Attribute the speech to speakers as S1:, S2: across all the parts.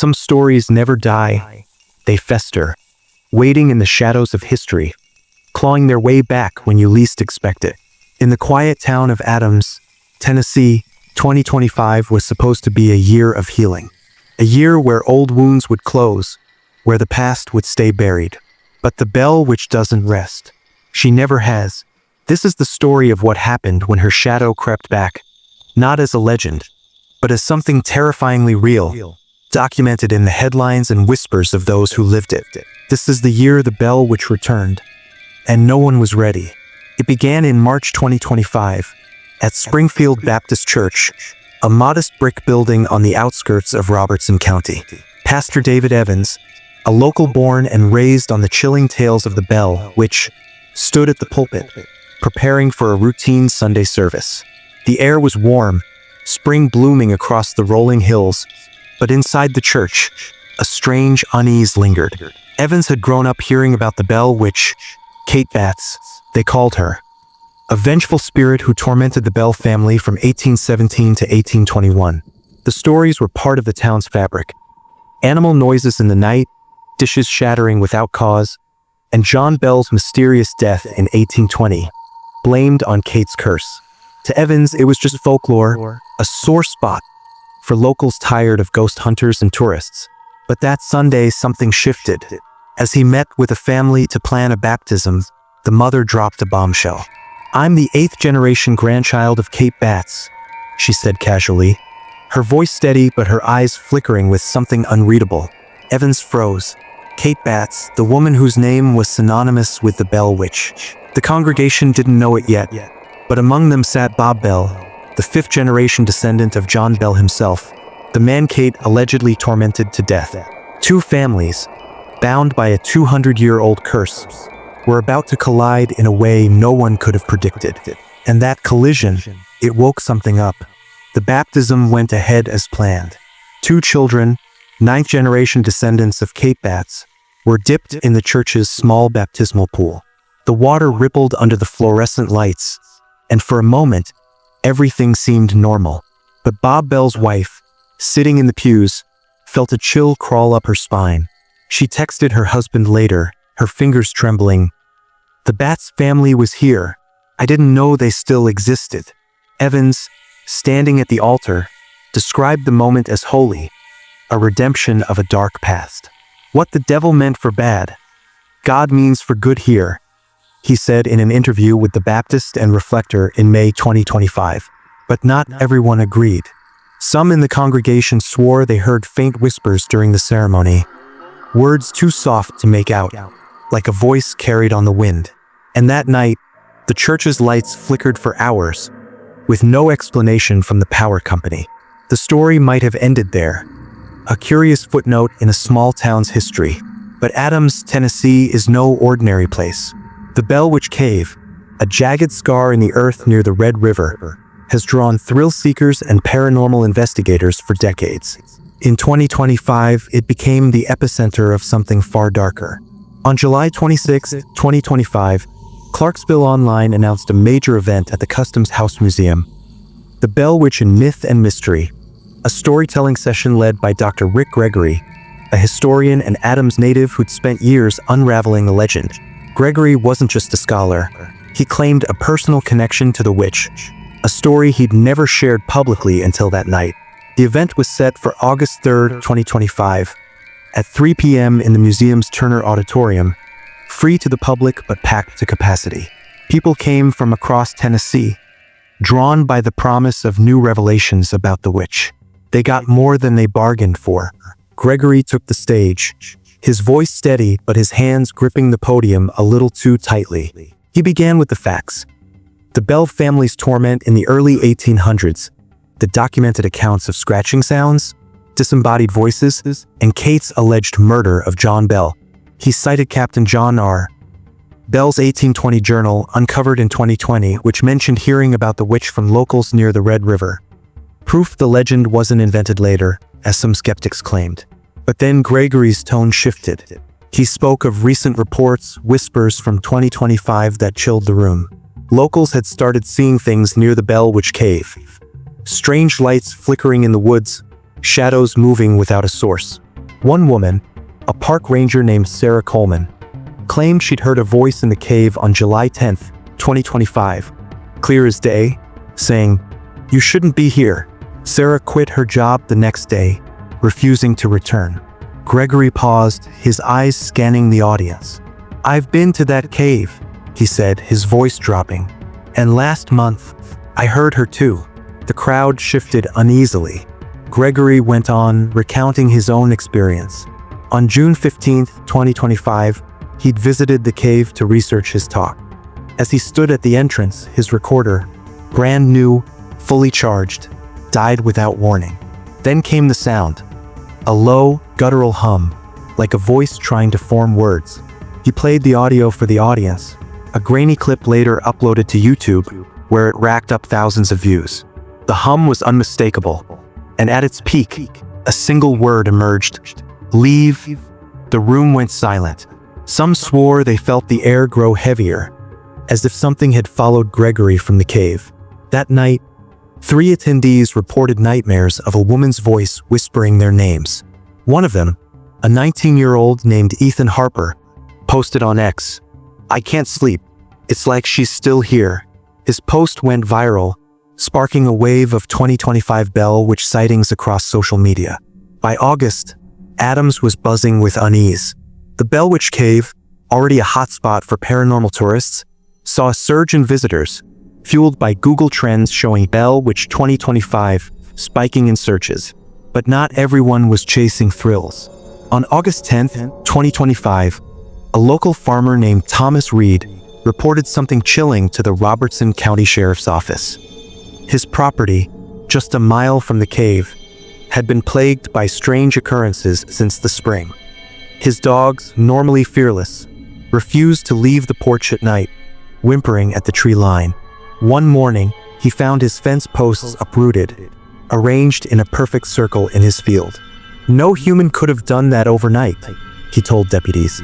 S1: Some stories never die. They fester, waiting in the shadows of history, clawing their way back when you least expect it. In the quiet town of Adams, Tennessee, 2025 was supposed to be a year of healing. A year where old wounds would close, where the past would stay buried. But the bell which doesn't rest. She never has. This is the story of what happened when her shadow crept back, not as a legend, but as something terrifyingly real, documented in the headlines and whispers of those who lived it. This is the year the bell which returned, and no one was ready. It began in March 2025 at Springfield Baptist Church, a modest brick building on the outskirts of Robertson County. Pastor David Evans, a local born and raised on the chilling tales of the bell which stood at the pulpit, preparing for a routine Sunday service. The air was warm, spring blooming across the rolling hills, but inside the church, a strange unease lingered. Evans had grown up hearing about the bell witch, Kate Batts, they called her, a vengeful spirit who tormented the Bell family from 1817 to 1821. The stories were part of the town's fabric. Animal noises in the night, dishes shattering without cause, and John Bell's mysterious death in 1820, blamed on Kate's curse. To Evans, it was just folklore, a sore spot for locals tired of ghost hunters and tourists. But that Sunday, something shifted. As he met with a family to plan a baptism, the mother dropped a bombshell. "I'm the 8th-generation grandchild of Kate Batts," she said casually, her voice steady but her eyes flickering with something unreadable. Evans froze. Kate Batts, the woman whose name was synonymous with the Bell Witch. The congregation didn't know it yet, but among them sat Bob Bell, the 5th-generation descendant of John Bell himself, the man Kate allegedly tormented to death. Two families, bound by a 200-year-old curse, were about to collide in a way no one could have predicted. And that collision, it woke something up. The baptism went ahead as planned. Two children, 9th-generation descendants of Kate Batts, were dipped in the church's small baptismal pool. The water rippled under the fluorescent lights, and for a moment, everything seemed normal. But Bob Bell's wife, sitting in the pews, felt a chill crawl up her spine. She texted her husband later, her fingers trembling. "The Batts family was here. I didn't know they still existed." Evans, standing at the altar, described the moment as holy, a redemption of a dark past. "What the devil meant for bad, God means for good here," he said in an interview with the Baptist and Reflector in May 2025. But not everyone agreed. Some in the congregation swore they heard faint whispers during the ceremony, words too soft to make out, like a voice carried on the wind. And that night, the church's lights flickered for hours, with no explanation from the power company. The story might have ended there, a curious footnote in a small town's history. But Adams, Tennessee is no ordinary place. The Bell Witch Cave, a jagged scar in the earth near the Red River, has drawn thrill seekers and paranormal investigators for decades. In 2025, it became the epicenter of something far darker. On July 26, 2025, Clarksville Online announced a major event at the Customs House Museum, The Bell Witch in Myth and Mystery, a storytelling session led by Dr. Rick Gregory, a historian and Adams native who'd spent years unraveling the legend. Gregory wasn't just a scholar. He claimed a personal connection to the witch, a story he'd never shared publicly until that night. The event was set for August 3, 2025, at 3 p.m. in the museum's Turner Auditorium, free to the public but packed to capacity. People came from across Tennessee, drawn by the promise of new revelations about the witch. They got more than they bargained for. Gregory took the stage, his voice steady but his hands gripping the podium a little too tightly. He began with the facts. The Bell family's torment in the early 1800s, the documented accounts of scratching sounds, disembodied voices, and Kate's alleged murder of John Bell. He cited Captain John R. Bell's 1820 journal, uncovered in 2020, which mentioned hearing about the witch from locals near the Red River. Proof the legend wasn't invented later, as some skeptics claimed. But then Gregory's tone shifted. He spoke of recent reports, whispers from 2025 that chilled the room. Locals had started seeing things near the Bell Witch Cave. Strange lights flickering in the woods, shadows moving without a source. One woman, a park ranger named Sarah Coleman, claimed she'd heard a voice in the cave on July 10, 2025, clear as day, saying, "You shouldn't be here." Sarah quit her job the next day, refusing to return. Gregory paused, his eyes scanning the audience. "I've been to that cave," he said, his voice dropping. "And last month, I heard her too." The crowd shifted uneasily. Gregory went on, recounting his own experience. On June 15, 2025, he'd visited the cave to research his talk. As he stood at the entrance, his recorder, brand new, fully charged, died without warning. Then came the sound, a low, guttural hum, like a voice trying to form words. He played the audio for the audience, a grainy clip later uploaded to YouTube, where it racked up thousands of views. The hum was unmistakable, and at its peak, a single word emerged: "Leave." The room went silent. Some swore they felt the air grow heavier, as if something had followed Gregory from the cave. That night, 3 attendees reported nightmares of a woman's voice whispering their names. One of them, a 19-year-old named Ethan Harper, posted on X, "I can't sleep. It's like she's still here." His post went viral, sparking a wave of 2025 Bell Witch sightings across social media. By August, Adams was buzzing with unease. The Bell Witch Cave, already a hotspot for paranormal tourists, saw a surge in visitors, fueled by Google Trends showing Bell Witch 2025 spiking in searches. But not everyone was chasing thrills. On August 10, 2025, a local farmer named Thomas Reed reported something chilling to the Robertson County Sheriff's Office. His property, just a mile from the cave, had been plagued by strange occurrences since the spring. His dogs, normally fearless, refused to leave the porch at night, whimpering at the tree line. One morning, he found his fence posts uprooted, arranged in a perfect circle in his field. "No human could have done that overnight," he told deputies.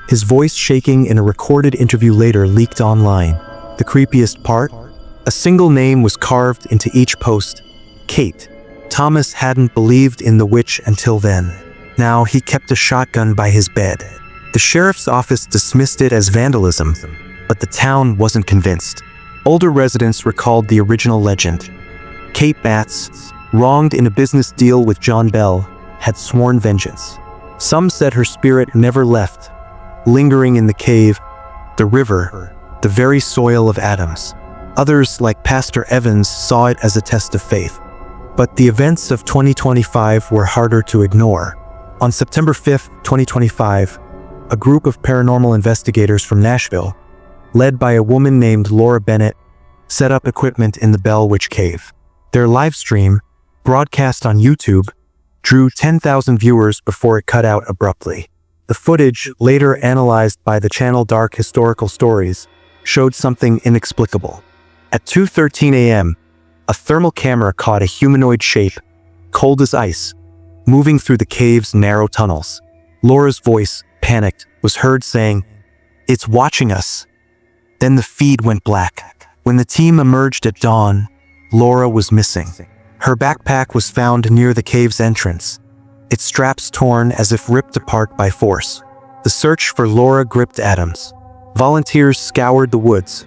S1: His voice shaking in a recorded interview later leaked online. The creepiest part? A single name was carved into each post: Kate. Thomas hadn't believed in the witch until then. Now he kept a shotgun by his bed. The sheriff's office dismissed it as vandalism, but the town wasn't convinced. Older residents recalled the original legend. Kate Batts, wronged in a business deal with John Bell, had sworn vengeance. Some said her spirit never left, lingering in the cave, the river, the very soil of Adams. Others, like Pastor Evans, saw it as a test of faith. But the events of 2025 were harder to ignore. On September 5, 2025, a group of paranormal investigators from Nashville, led by a woman named Laura Bennett, set up equipment in the Bell Witch Cave. Their live stream, broadcast on YouTube, drew 10,000 viewers before it cut out abruptly. The footage, later analyzed by the channel Dark Historical Stories, showed something inexplicable. At 2:13 a.m., a thermal camera caught a humanoid shape, cold as ice, moving through the cave's narrow tunnels. Laura's voice, panicked, was heard saying, "It's watching us." Then the feed went black. When the team emerged at dawn, Laura was missing. Her backpack was found near the cave's entrance, its straps torn as if ripped apart by force. The search for Laura gripped Adams. Volunteers scoured the woods,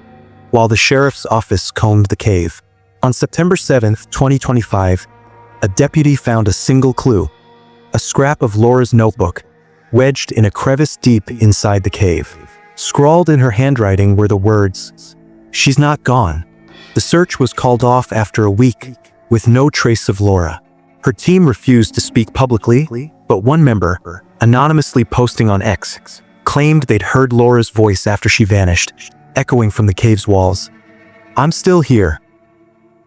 S1: while the sheriff's office combed the cave. On September 7, 2025, a deputy found a single clue: a scrap of Laura's notebook, wedged in a crevice deep inside the cave. Scrawled in her handwriting were the words, "She's not gone." The search was called off after a week, with no trace of Laura. Her team refused to speak publicly, but one member, anonymously posting on X, claimed they'd heard Laura's voice after she vanished, echoing from the cave's walls. "I'm still here."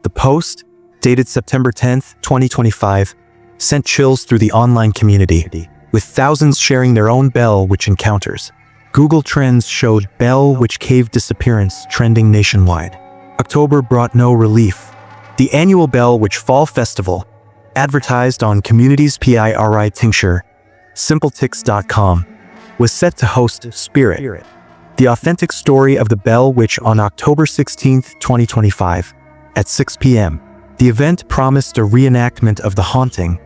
S1: The post, dated September 10, 2025, sent chills through the online community, with thousands sharing their own Bell Witch encounters. Google Trends showed Bell Witch Cave disappearance trending nationwide. October brought no relief. The annual Bell Witch Fall Festival, advertised on Community's PIRI tincture, simpletix.com, was set to host Spirit, the authentic story of the Bell Witch, on October 16, 2025, at 6 p.m. The event promised a reenactment of the haunting,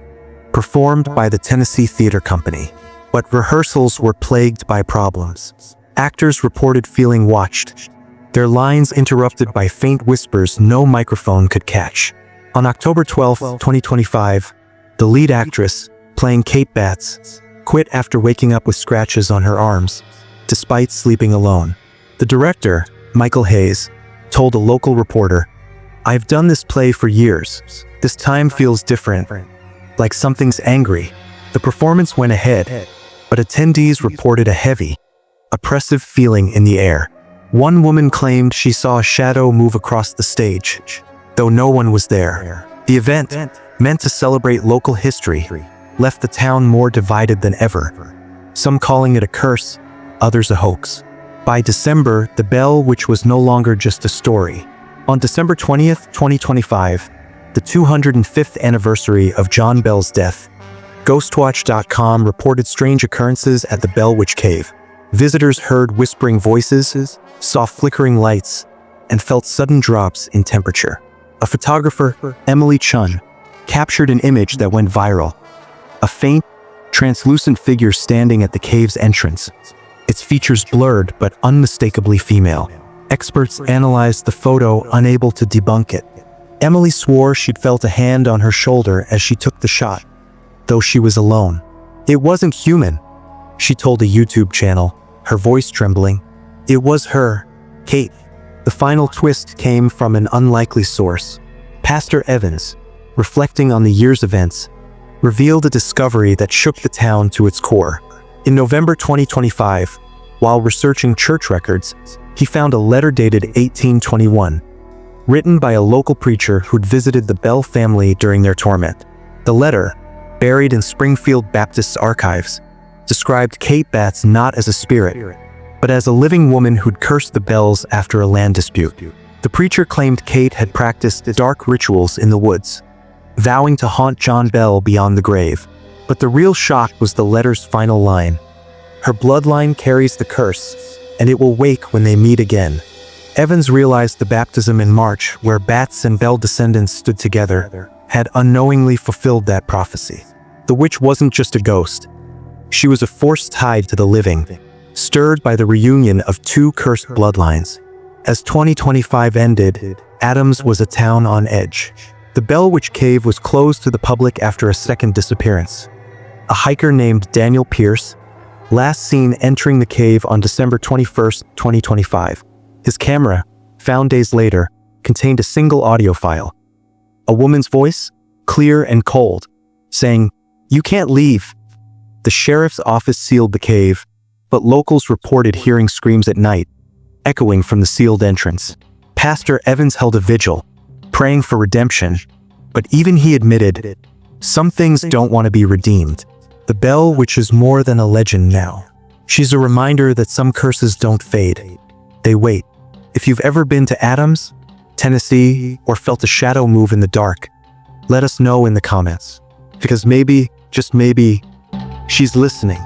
S1: performed by the Tennessee Theater Company. But rehearsals were plagued by problems. Actors reported feeling watched, their lines interrupted by faint whispers no microphone could catch. On October 12, 2025, the lead actress, playing Kate Batts, quit after waking up with scratches on her arms, despite sleeping alone. The director, Michael Hayes, told a local reporter, "I've done this play for years. This time feels different, like something's angry." The performance went ahead, but attendees reported a heavy, oppressive feeling in the air. One woman claimed she saw a shadow move across the stage, though no one was there. The event, meant to celebrate local history, left the town more divided than ever, some calling it a curse, others a hoax. By December, the bell, which was no longer just a story. On December 20th, 2025, the 205th anniversary of John Bell's death, Ghostwatch.com reported strange occurrences at the Bell Witch Cave. Visitors heard whispering voices, saw flickering lights, and felt sudden drops in temperature. A photographer, Emily Chun, captured an image that went viral. A faint, translucent figure standing at the cave's entrance, its features blurred but unmistakably female. Experts analyzed the photo, unable to debunk it. Emily swore she'd felt a hand on her shoulder as she took the shot, though she was alone. It wasn't human, she told a YouTube channel, her voice trembling. It was her, Kate. The final twist came from an unlikely source. Pastor Evans, reflecting on the year's events, revealed a discovery that shook the town to its core. In November 2025, while researching church records, he found a letter dated 1821, written by a local preacher who'd visited the Bell family during their torment. The letter, buried in Springfield Baptist's archives, described Kate Batts not as a spirit, but as a living woman who'd cursed the Bells after a land dispute. The preacher claimed Kate had practiced dark rituals in the woods, vowing to haunt John Bell beyond the grave. But the real shock was the letter's final line. Her bloodline carries the curse, and it will wake when they meet again. Evans realized the baptism in March, where Batts and Bell descendants stood together, had unknowingly fulfilled that prophecy. The witch wasn't just a ghost. She was a force tied to the living, stirred by the reunion of two cursed bloodlines. As 2025 ended, Adams was a town on edge. The Bell Witch Cave was closed to the public after a second disappearance. A hiker named Daniel Pierce, last seen entering the cave on December 21st, 2025. His camera, found days later, contained a single audio file. A woman's voice, clear and cold, saying, "You can't leave." The sheriff's office sealed the cave, but locals reported hearing screams at night, echoing from the sealed entrance. Pastor Evans held a vigil, praying for redemption, but even he admitted, some things don't want to be redeemed. The Bell Witch is more than a legend now. She's a reminder that some curses don't fade. They wait. If you've ever been to Adams, Tennessee, or felt a shadow move in the dark, let us know in the comments. Because maybe, just maybe, she's listening.